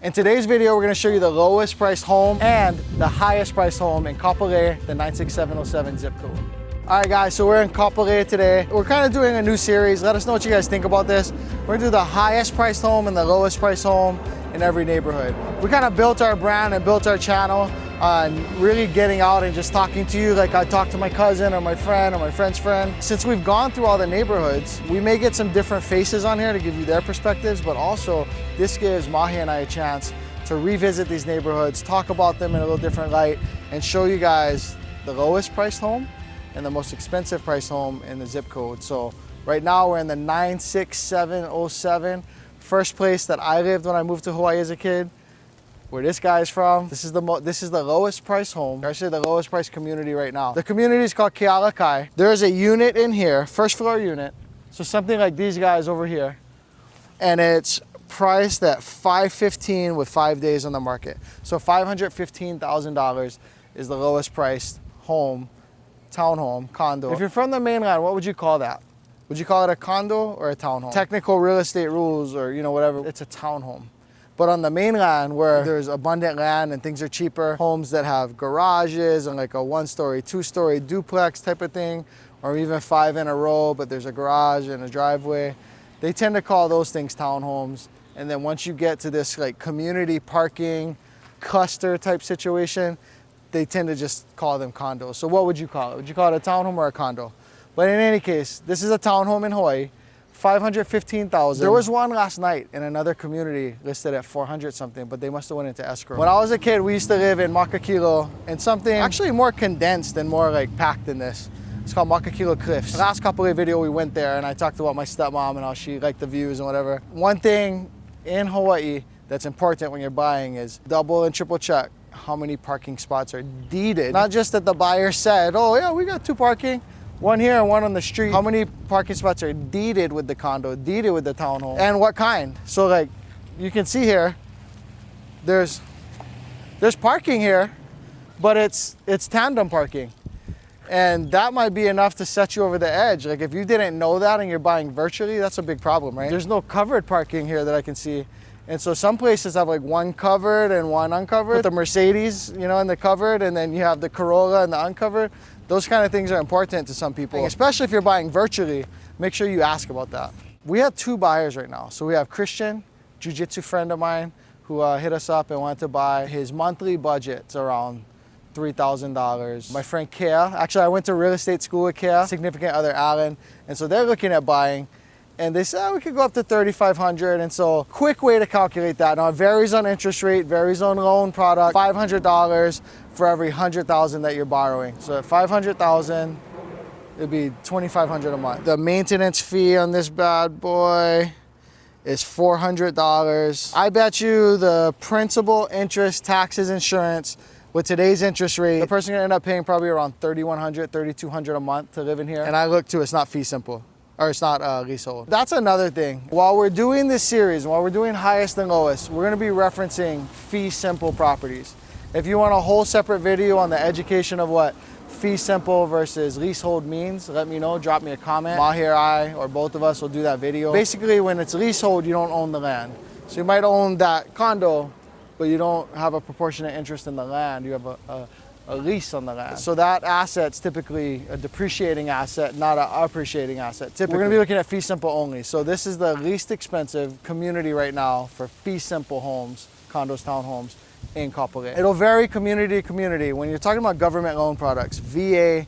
In today's video, we're gonna show you the lowest priced home and the highest priced home in Kapolei, the 96707 zip code. All right guys, so we're in Kapolei today. We're kind of doing a new series. Let us know what you guys think about this. We're gonna do the highest priced home and the lowest priced home in every neighborhood. We kind of built our brand and built our channel on really getting out and just talking to you like I talk to my cousin or my friend or my friend's friend. Since we've gone through all the neighborhoods, we may get some different faces on here to give you their perspectives, but also this gives Mahi and I a chance to revisit these neighborhoods, talk about them in a little different light, and show you guys the lowest priced home and the most expensive priced home in the zip code. So right now we're in the 96707, first place that I lived when I moved to Hawaii as a kid. Where this guy's from. This is the lowest price home, or actually the lowest price community right now. The community is called Kealakai. There's a unit in here, first floor unit. So something like these guys over here. And it's priced at $515 with 5 days on the market. So $515,000 is the lowest priced home, townhome, condo. If you're from the mainland, what would you call that? Would you call it a condo or a townhome? Technical real estate rules or whatever, it's a townhome. But on the mainland, where there's abundant land and things are cheaper, homes that have garages and like a 1-story, 2-story duplex type of thing, or even 5 in a row, but there's a garage and a driveway, they tend to call those things townhomes. And then once you get to this like community parking, cluster type situation, they tend to just call them condos. So what would you call it? Would you call it a townhome or a condo? But in any case, this is a townhome in Hawaii. $515,000. There was one last night in another community listed at 400 something, but they must have went into escrow. When I was a kid, we used to live in MAKAKILO in something actually more condensed and more like packed than this. It's called MAKAKILO Cliffs. Last Kapolei video, we went there and I talked about my stepmom and how she liked the views and whatever. One thing in Hawaii that's important when you're buying is double and triple check how many parking spots are deeded. Not just that the buyer said, oh yeah, we got 2 parking. One here and one on the street. How many parking spots are deeded with the condo, deeded with the townhome, and what kind? So like, you can see here, there's parking here, but it's tandem parking. And that might be enough to set you over the edge. Like if you didn't know that and you're buying virtually, that's a big problem, right? There's no covered parking here that I can see. And so some places have like one covered and one uncovered. With the Mercedes, in the covered, and then you have the Corolla and the uncovered. Those kind of things are important to some people, especially if you're buying virtually. Make sure you ask about that. We have 2 buyers right now. So we have Christian, jiu-jitsu friend of mine, who hit us up and wanted to buy. His monthly budget's around $3,000. My friend Kea, actually I went to real estate school with Kea, significant other Alan, and so they're looking at buying. And they said, we could go up to $3,500. And so quick way to calculate that. Now it varies on interest rate, varies on loan product, $500 for every 100,000 that you're borrowing. So at 500,000, it'd be $2,500 a month. The maintenance fee on this bad boy is $400. I bet you the principal, interest, taxes, insurance, with today's interest rate, the person gonna end up paying probably around $3,100, $3,200 a month to live in here. And I look too, it's not fee simple. Or it's not leasehold. That's another thing. While we're doing this series, while we're doing highest and lowest, we're gonna be referencing fee simple properties. If you want a whole separate video on the education of what fee simple versus leasehold means, let me know, drop me a comment. Mahi or I, or both of us will do that video. Basically, when it's leasehold, you don't own the land. So you might own that condo, but you don't have a proportionate interest in the land. You have a lease on the land. So that asset's typically a depreciating asset, not an appreciating asset. Typically, we're gonna be looking at fee simple only. So this is the least expensive community right now for fee simple homes, condos, townhomes in Kapolei. It'll vary community to community. When you're talking about government loan products, VA,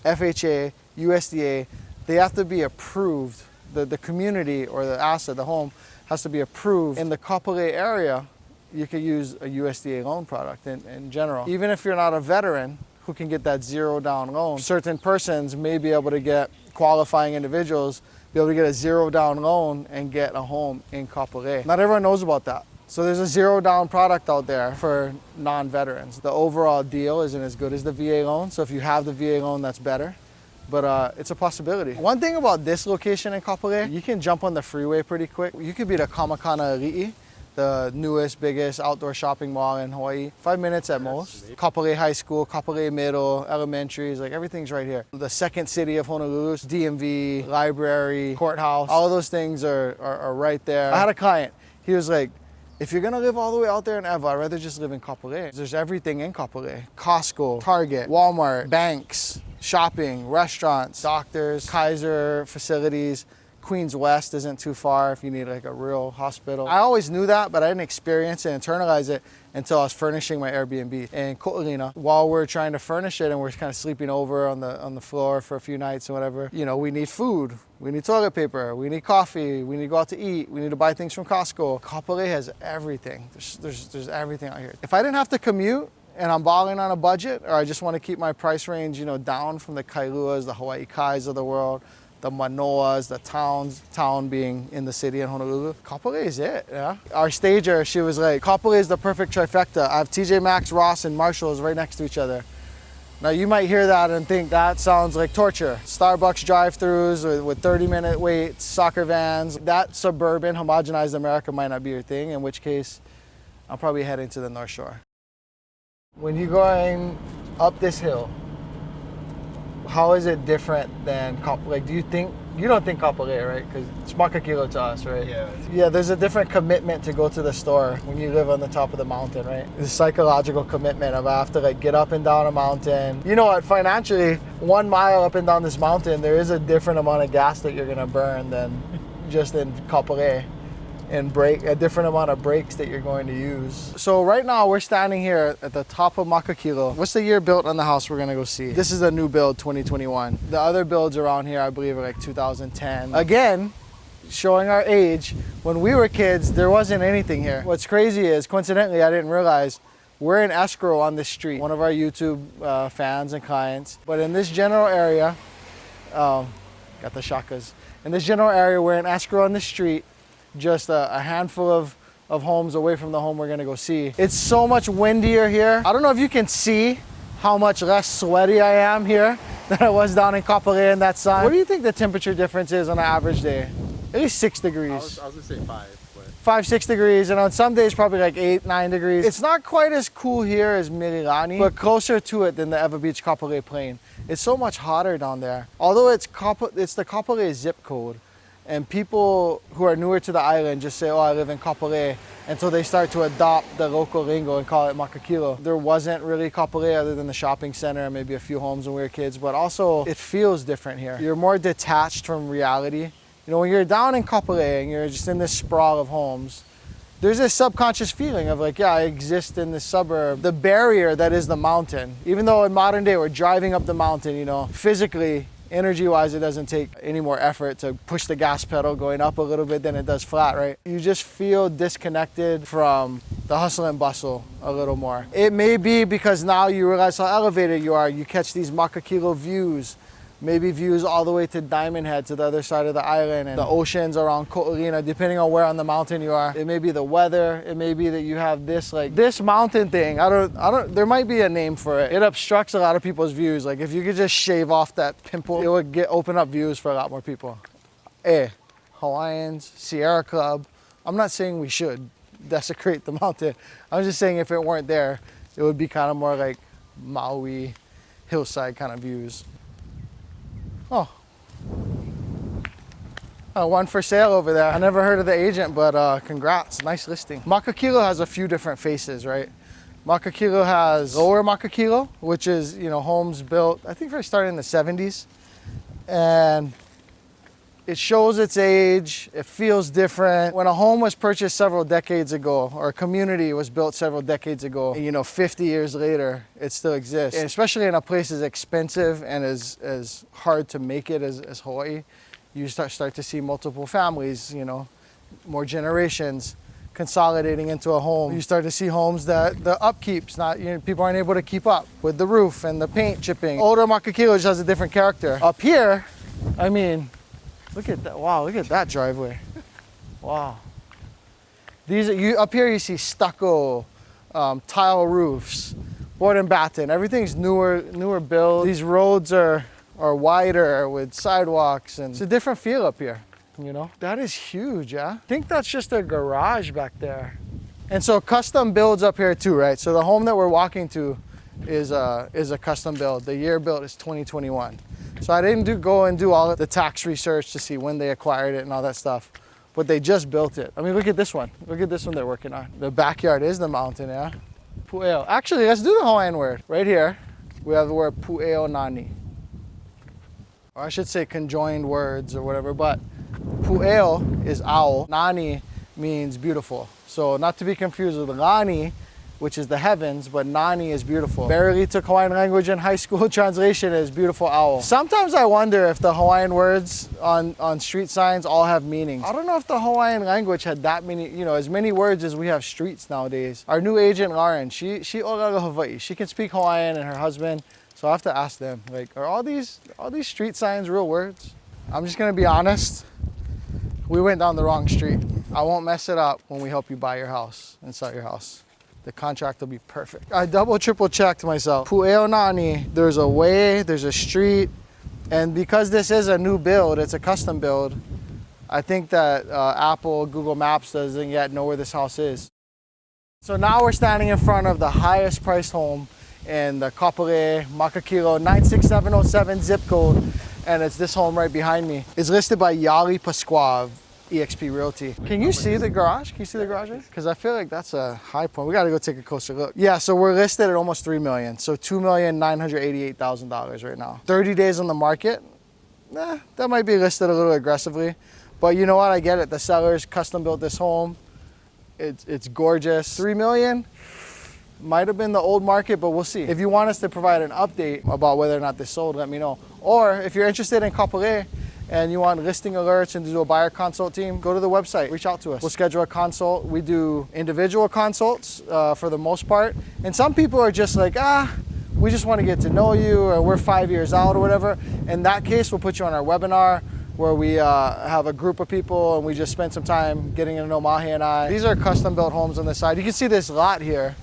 FHA, USDA, they have to be approved. The community or the asset, the home, has to be approved. In the Kapolei area, you could use a USDA loan product in general. Even if you're not a veteran who can get that 0 down loan, certain persons may be able to get, qualifying individuals, be able to get a 0 down loan and get a home in Kapolei. Not everyone knows about that. So there's a 0 down product out there for non-veterans. The overall deal isn't as good as the VA loan. So if you have the VA loan, that's better. But it's a possibility. One thing about this location in Kapolei, you can jump on the freeway pretty quick. You could be the Kamakana Ali'i, the newest, biggest outdoor shopping mall in Hawaii. 5 minutes at most. Kapolei High School, Kapolei Middle, elementaries, like everything's right here. The second city of Honolulu, DMV, library, courthouse, all of those things are right there. I had a client, he was like, If you're gonna live all the way out there in Ewa, I'd rather just live in Kapolei. There's everything in Kapolei. Costco, Target, Walmart, banks, shopping, restaurants, doctors, Kaiser facilities. Queens West isn't too far if you need like a real hospital. I always knew that, but I didn't experience it and internalize it until I was furnishing my Airbnb in Ko'olina. While we're trying to furnish it and we're kind of sleeping over on the floor for a few nights or whatever, you know, we need food, we need toilet paper, we need coffee, we need to go out to eat, we need to buy things from Costco. Kapolei has everything. There's everything out here. If I didn't have to commute and I'm balling on a budget, or I just want to keep my price range, you know, down from the Kailuas, the Hawaii Kais of the world, the Manoas, the town being in the city in Honolulu, Kapolei is it, yeah? Our stager, she was like, Kapolei is the perfect trifecta. I have TJ Maxx, Ross, and Marshall's right next to each other. Now you might hear that and think that sounds like torture. Starbucks drive-thrus with 30-minute waits, soccer vans. That suburban, homogenized America might not be your thing, in which case I'm probably heading to the North Shore. When you're going up this hill, how is it different than Kapolei? Like, you don't think Kapolei, right? Because it's MAKAKILO to us, right? Yeah. Yeah, there's a different commitment to go to the store when you live on the top of the mountain, right? It's a psychological commitment of I have to like get up and down a mountain. You know what, financially, 1 mile up and down this mountain, there is a different amount of gas that you're gonna burn than just in Kapolei. And a different amount of brakes that you're going to use. So right now we're standing here at the top of MAKAKILO. What's the year built on the house we're gonna go see? This is a new build, 2021. The other builds around here, I believe, are like 2010. Again, showing our age, when we were kids, there wasn't anything here. What's crazy is, coincidentally, I didn't realize, we're in escrow on this street. One of our YouTube fans and clients. But in this general area, got the shakas. In this general area, we're in escrow on the street, just a handful of homes away from the home we're gonna go see. It's so much windier here. I don't know if you can see how much less sweaty I am here than I was down in Kapolei in that sun. What do you think the temperature difference is on an average day? At least 6 degrees. I was gonna say 5. But... 5, 6 degrees, and on some days probably like 8, 9 degrees. It's not quite as cool here as Mililani, but closer to it than the Ewa Beach Kapolei Plain. It's so much hotter down there. Although it's the Kapolei zip code. And people who are newer to the island just say, oh, I live in Kapolei, until they start to adopt the local lingo and call it MAKAKILO. There wasn't really Kapolei other than the shopping center and maybe a few homes when we were kids, but also it feels different here. You're more detached from reality. You know, when you're down in Kapolei and you're just in this sprawl of homes, there's this subconscious feeling of like, yeah, I exist in this suburb. The barrier that is the mountain, even though in modern day we're driving up the mountain, you know, physically, energy-wise, it doesn't take any more effort to push the gas pedal going up a little bit than it does flat, right? You just feel disconnected from the hustle and bustle a little more. It may be because now you realize how elevated you are. You catch these MAKAKILO views, maybe views all the way to Diamond Head to the other side of the island and the oceans around Ko'olina, depending on where on the mountain you are. It may be the weather. It may be that you have this mountain thing. There might be a name for it. It obstructs a lot of people's views. Like if you could just shave off that pimple, it would open up views for a lot more people. Hey, Hawaiians, Sierra Club. I'm not saying we should desecrate the mountain. I'm just saying if it weren't there, it would be kind of more like Maui hillside kind of views. Oh, one for sale over there. I never heard of the agent, but congrats, nice listing. MAKAKILO has a few different faces, right? MAKAKILO has lower MAKAKILO, which is, you know, homes built, I think first started in the 70s. And it shows its age, it feels different. When a home was purchased several decades ago, or a community was built several decades ago, you know, 50 years later, it still exists. And especially in a place as expensive and as hard to make it as Hawaii, you start to see multiple families, you know, more generations consolidating into a home. You start to see homes that the upkeep's not, you know, people aren't able to keep up with the roof and the paint chipping. Older MAKAKILO just has a different character. Up here, I mean, look at that, wow, look at that driveway. Wow. Up here you see stucco, tile roofs, board and batten. Everything's newer build. These roads are wider with sidewalks, and it's a different feel up here, you know? That is huge, yeah? I think that's just a garage back there. And so custom builds up here too, right? So the home that we're walking to is a custom build. The year built is 2021. So I didn't go and do all of the tax research to see when they acquired it and all that stuff. but they just built it. I mean, look at this one. Look at this one they're working on. The backyard is the mountain, yeah? Pu'eo. Actually, let's do the Hawaiian word. Right here, we have the word Pueonani. Or I should say conjoined words or whatever, but Pu'eo is owl. Nani means beautiful. So not to be confused with Lani, which is the heavens, but Nani is beautiful. Barely took Hawaiian language in high school. Translation is beautiful owl. Sometimes I wonder if the Hawaiian words on street signs all have meanings. I don't know if the Hawaiian language had that many, you know, as many words as we have streets nowadays. Our new agent, Lauren, she olaga Hawaii. She can speak Hawaiian, and her husband, so I have to ask them, like, are all these street signs real words? I'm just gonna be honest. We went down the wrong street. I won't mess it up when we help you buy your house and sell your house. The contract will be perfect. I double, triple checked myself. Pueonani, there's a way, there's a street, and because this is a new build, it's a custom build, I think that Apple, Google Maps doesn't yet know where this house is. So now we're standing in front of the highest priced home in the Kapolei, MAKAKILO, 96707 zip code, and it's this home right behind me. It's listed by Yolly, Pascua, EXP Realty. Can you see the garage? Can you see the garage? Because I feel like that's a high point. We got to go take a closer look. Yeah, so we're listed at almost $3 million. So $2,988,000 right now. 30 days on the market. That might be listed a little aggressively. But you know what? I get it. The sellers custom built this home. It's gorgeous. $3 million might have been the old market, but we'll see. If you want us to provide an update about whether or not this sold, let me know. Or if you're interested in Kapolei, and you want listing alerts and to do a buyer consult team, go to the website, reach out to us. We'll schedule a consult. We do individual consults for the most part. And some people are just like, we just want to get to know you, or we're 5 years out or whatever. In that case, we'll put you on our webinar where we have a group of people and we just spend some time getting to know Mahi and I. These are custom built homes on the side. You can see this lot here.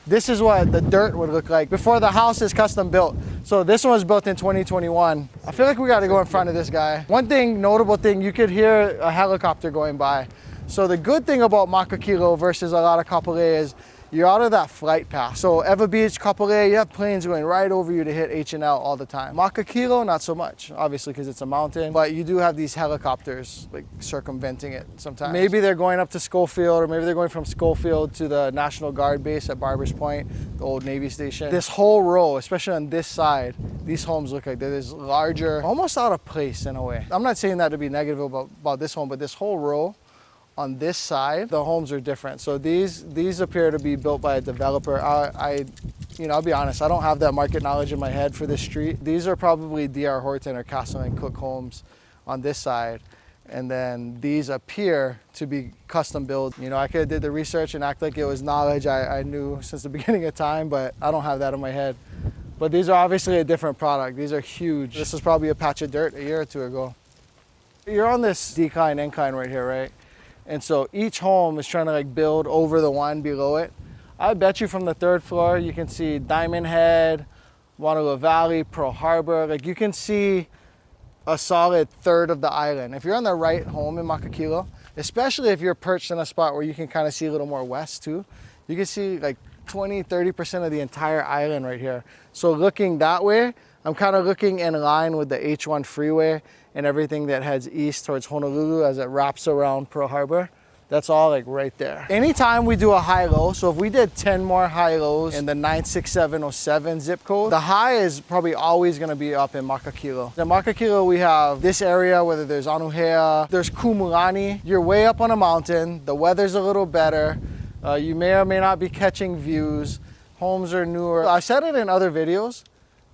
This is what the dirt would look like before the house is custom built. So this one was built in 2021. I feel like we got to go in front of this guy. One thing, notable thing, you could hear a helicopter going by. So the good thing about MAKAKILO versus a lot of Kapolei is you're out of that flight path. So Ewa Beach, Kapolei, you have planes going right over you to hit H&L all the time. MAKAKILO, not so much, obviously because it's a mountain, but you do have these helicopters like circumventing it sometimes. Maybe they're going up to Schofield, or maybe they're going from Schofield to the National Guard base at Barbers Point, the old Navy station. This whole row, especially on this side, these homes look like they're this larger, almost out of place in a way. I'm not saying that to be negative about this home, but this whole row, on this side, the homes are different. So these appear to be built by a developer. I'll be honest, I don't have that market knowledge in my head for this street. These are probably D.R. Horton or Castle and Cook homes on this side. And then these appear to be custom built. You know, I could have did the research and act like it was knowledge I knew since the beginning of time, but I don't have that in my head. But these are obviously a different product. These are huge. This was probably a patch of dirt a year or two ago. You're on this decline incline right here, right? And so each home is trying to like build over the one below it. I bet you from the third floor, you can see Diamond Head, Wanalua Valley, Pearl Harbor. Like you can see a solid third of the island. If you're on the right home in MAKAKILO, especially if you're perched in a spot where you can kind of see a little more west too, you can see like 20, 30% of the entire island right here. So looking that way, I'm kind of looking in line with the H1 freeway and everything that heads east towards Honolulu as it wraps around Pearl Harbor. That's all like right there. Anytime we do a high-low, so if we did 10 more high-lows in the 96707 zip code, the high is probably always gonna be up in MAKAKILO. In MAKAKILO, we have this area, whether there's Anuhea, there's Kumulani. You're way up on a mountain, the weather's a little better, you may or may not be catching views, homes are newer. I said it in other videos,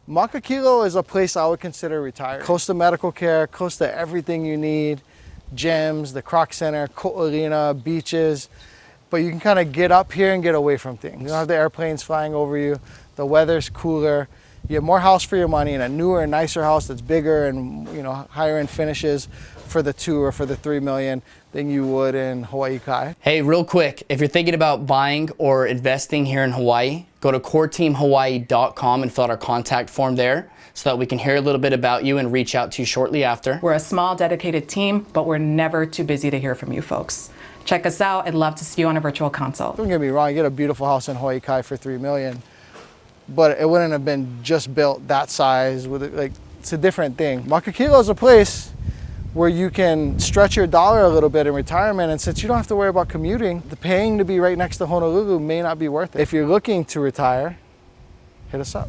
MAKAKILO is a place I would consider retired. Close to medical care, close to everything you need, gyms, the Croc Center, Ko'olina, beaches, but you can kind of get up here and get away from things. You don't have the airplanes flying over you, the weather's cooler, you have more house for your money and a newer, nicer house that's bigger and higher end finishes for the 2 or for the 3 million than you would in Hawaii Kai. Hey, real quick, if you're thinking about buying or investing here in Hawaii, go to coreteamhawaii.com and fill out our contact form there so that we can hear a little bit about you and reach out to you shortly after. We're a small, dedicated team, but we're never too busy to hear from you folks. Check us out. I'd love to see you on a virtual consult. Don't get me wrong, you get a beautiful house in Hawaii Kai for 3 million, but it wouldn't have been just built that size with it. Like, it's a different thing. MAKAKILO is a place where you can stretch your dollar a little bit in retirement. And since you don't have to worry about commuting, the paying to be right next to Honolulu may not be worth it. If you're looking to retire, hit us up.